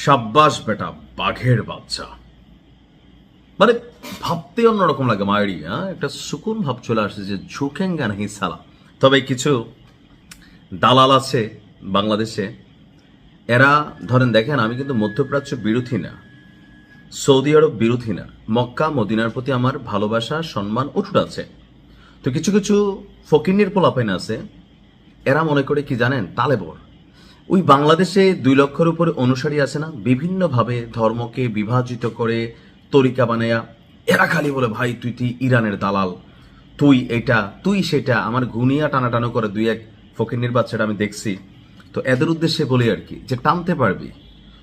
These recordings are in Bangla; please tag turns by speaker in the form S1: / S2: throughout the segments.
S1: সাব্বাস বেটা বাঘের বাচ্চা। মানে ভাবতে অন্যরকম লাগে মায়েরই, একটা সুকুন ভাব চলে আসছে যে ঝুঁকেঙ্গা নাহি সালা। তবে কিছু দালাল আছে বাংলাদেশে, এরা ধরেন দেখেন, আমি কিন্তু মধ্যপ্রাচ্য বিরোধী না, সৌদি আরব বিরোধী না, মক্কা মদিনার প্রতি আমার ভালোবাসা সম্মান অটুট আছে। তো কিছু কিছু ফকিন্নির পোলাপাইন আছে, এরা মনে করে কি জানেন, তালেবর। ওই বাংলাদেশে 2 লক্ষের উপরে অনুসারী আছে না, বিভিন্নভাবে ধর্মকে বিভাজিত করে তরিকা বানায়া এরা খালি বলে ভাই তুই ইরানের দালাল, তুই এটা তুই সেটা, আমার গুনিয়া টানাটানো করে 2-1 ফকিন্নির বাচ্চাটা আমি দেখছি। তো এদের উদ্দেশ্যে বলি আর কি, যে টানতে পারবি,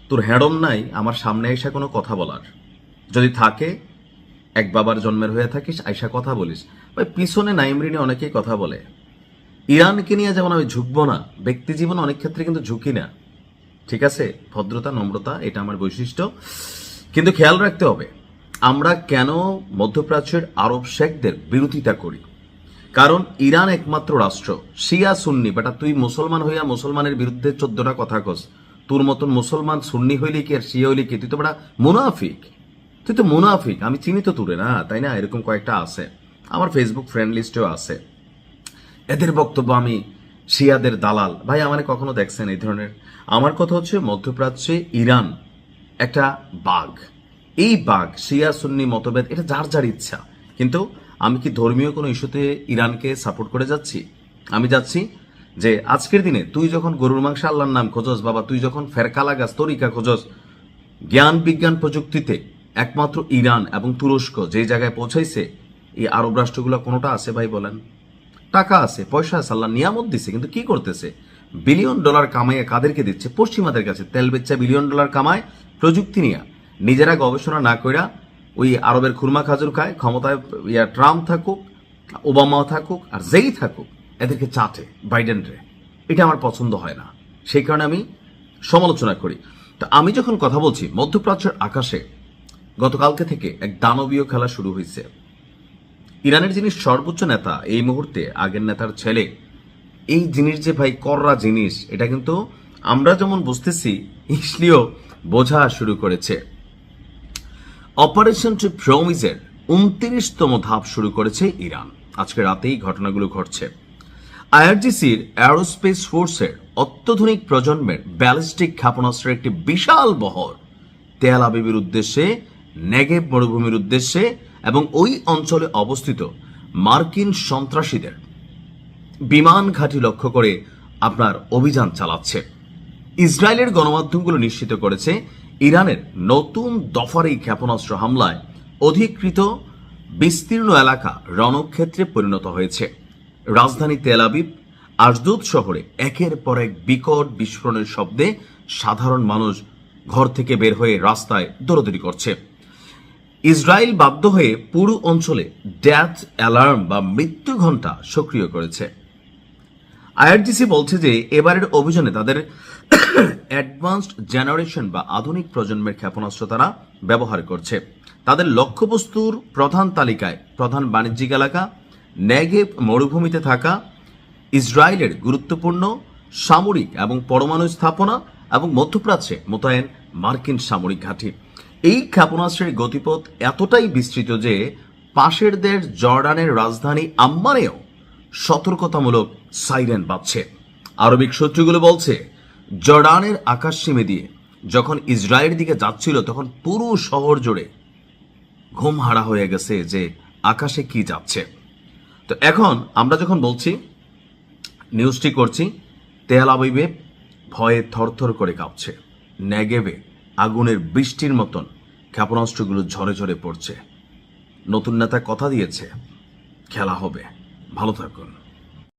S1: তোর হ্যাডম নাই আমার সামনে এসে কোনো কথা বলার, যদি থাকে এক বাবার জন্মের হয়ে থাকিস আইসা কথা বলিস। ভাই পিছনে নাইমরিনে অনেকেই কথা বলে, ইরানকে নিয়ে যেমন আমি ঝুঁকবো না, ব্যক্তি জীবনে অনেক ক্ষেত্রে কিন্তু ঝুঁকি না, ঠিক আছে, ভদ্রতা নম্রতা এটা আমার বৈশিষ্ট্য। কিন্তু খেয়াল রাখতে হবে আমরা কেন মধ্যপ্রাচ্যের আরব শেখদের বিরোধিতা করি। কারণ ইরান একমাত্র রাষ্ট্র, শিয়া সুন্নি, বেটা তুই মুসলমান হইয়া মুসলমানের বিরুদ্ধে 14টা কথা কস, তোর মতন মুসলমান সুন্নি হইলে কি আর শিয়া হইলে কি, তুই তো বেটা মুনাফিক, তুই তো মুনাফিক। আমি চিনি তো তোরে, না তাই না? এরকম কয়েকটা আছে, আমার ফেসবুক ফ্রেন্ড লিস্টেও আছে। এদের বক্তব্য আমি শিয়াদের দালাল। ভাই আমার কখনো দেখছেন এই ধরনের? আমার কথা হচ্ছে মধ্যপ্রাচ্যে ইরান একটা বাঘ, এই বাঘ শিয়া সুন্নি মতভেদ এটা যার যার ইচ্ছা। কিন্তু আমি কি ধর্মীয় কোনো ইস্যুতে ইরানকে সাপোর্ট করে যাচ্ছি? আমি যাচ্ছি যে আজকের দিনে তুই যখন গরুর মাংস আল্লাহর নাম খোঁজস বাবা, তুই যখন ফেরকা লাগাস তরিকা খোঁজস, জ্ঞান বিজ্ঞান প্রযুক্তিতে একমাত্র ইরান এবং তুরস্ক যে জায়গায় পৌঁছাইছে, এই আরব রাষ্ট্রগুলো কোনোটা আছে ভাই বলেন? টাকা আছে, পয়সা আছে, আল্লাহ নিয়ামত দিছে, কিন্তু কি করতেছে? বিলিয়ন ডলার কামাইয়ে কাদেরকে দিচ্ছে? পশ্চিমাদের কাছে। তেল বেচা বিলিয়ন ডলার কামায়, প্রযুক্তি নিয়ে নিজেরা গবেষণা না কইরা ওই আরবের খুরমা খাজুর খায়। ক্ষমতায় ট্রাম্প থাকুক, ওবামাও থাকুক, আর যেই থাকুক এদেরকে চাটে বাইডেন রে। এটা আমার পছন্দ হয় না, সেই কারণে আমি সমালোচনা করি। তো আমি যখন কথা বলছি, মধ্যপ্রাচ্যের আকাশে গতকালকে থেকে এক দানবীয় খেলা শুরু হয়েছে। ইরানের যিনি সর্বোচ্চ নেতা এই মুহূর্তে, আগের নেতার ছেলে, এই জিনিস যে ভাই কররা জিনিস, এটা কিন্তু আমরা যেমন বুঝতেছি ইসলিও বোঝা শুরু করেছে। অপারেশন প্রমিজের 29তম ধাপ শুরু করেছে ইরান। আজকে রাতেই ঘটনাগুলো ঘটছে। আইআরজিসির অ্যারোস্পেস ফোর্সের অত্যাধুনিক প্রজন্মের ব্যালিস্টিক ক্ষেপণাস্ত্রের একটি বিশাল বহর তেল আবিবের উদ্দেশ্যে, নেগেভ মরুভূমির উদ্দেশ্যে এবং ওই অঞ্চলে অবস্থিত মার্কিন সন্ত্রাসীদের বিমান ঘাঁটি লক্ষ্য করে আপনার অভিযান চালাচ্ছে। ইসরায়েলের গণমাধ্যমগুলো নিশ্চিত করেছে ইরানের নতুন দফার এই ক্ষেপণাস্ত্র হামলায় অধিকৃত বিস্তীর্ণ এলাকা রণক্ষেত্রে পরিণত হয়েছে। রাজধানী তেল আবিব, আশদোদ শহরে একের পর এক বিকট বিস্ফোরণের শব্দে সাধারণ মানুষ ঘর থেকে বের হয়ে রাস্তায় দৌড়াদৌড়ি করছে। ইসরায়েল বাধ্য হয়ে পুরো অঞ্চলে ডেথ অ্যালার্ম বা মৃত্যু ঘণ্টা সক্রিয় করেছে। আইআরজিসি বলছে যে এবারের অভিযানে তাদের অ্যাডভান্সড জেনারেশন বা আধুনিক প্রজন্মের ক্ষেপণাস্ত্র তারা ব্যবহার করছে। তাদের লক্ষ্যবস্তুর প্রধান তালিকায় প্রধান বাণিজ্যিক এলাকা, নেগেভ মরুভূমিতে থাকা ইসরায়েলের গুরুত্বপূর্ণ সামরিক এবং পরমাণু স্থাপনা এবং মধ্যপ্রাচ্যে মোতায়েন মার্কিন সামরিক ঘাঁটি। এই ক্ষেপণাস্ত্রের গতিপথ এতটাই বিস্তৃত যে পাশের দেশ জর্ডানের রাজধানী আম্মানেও সতর্কতামূলক সাইরেন বাজছে। আরবিক সূত্রগুলো বলছে জর্ডানের আকাশসীমে দিয়ে যখন ইসরায়েলের দিকে যাচ্ছিল তখন পুরো শহর জুড়ে ঘুম হারা হয়ে গেছে যে আকাশে কি যাচ্ছে। তো এখন আমরা যখন বলছি, নিউজটি করছি, তেল আবিবে ভয়ে থরথর করে কাঁপছে, নেগেভে আগুনের বৃষ্টির মতন ক্ষেপণাস্ত্রগুলো ঝরে ঝরে পড়ছে। নতুন নেতা কথা দিয়েছে খেলা হবে। ভালো থাকুন।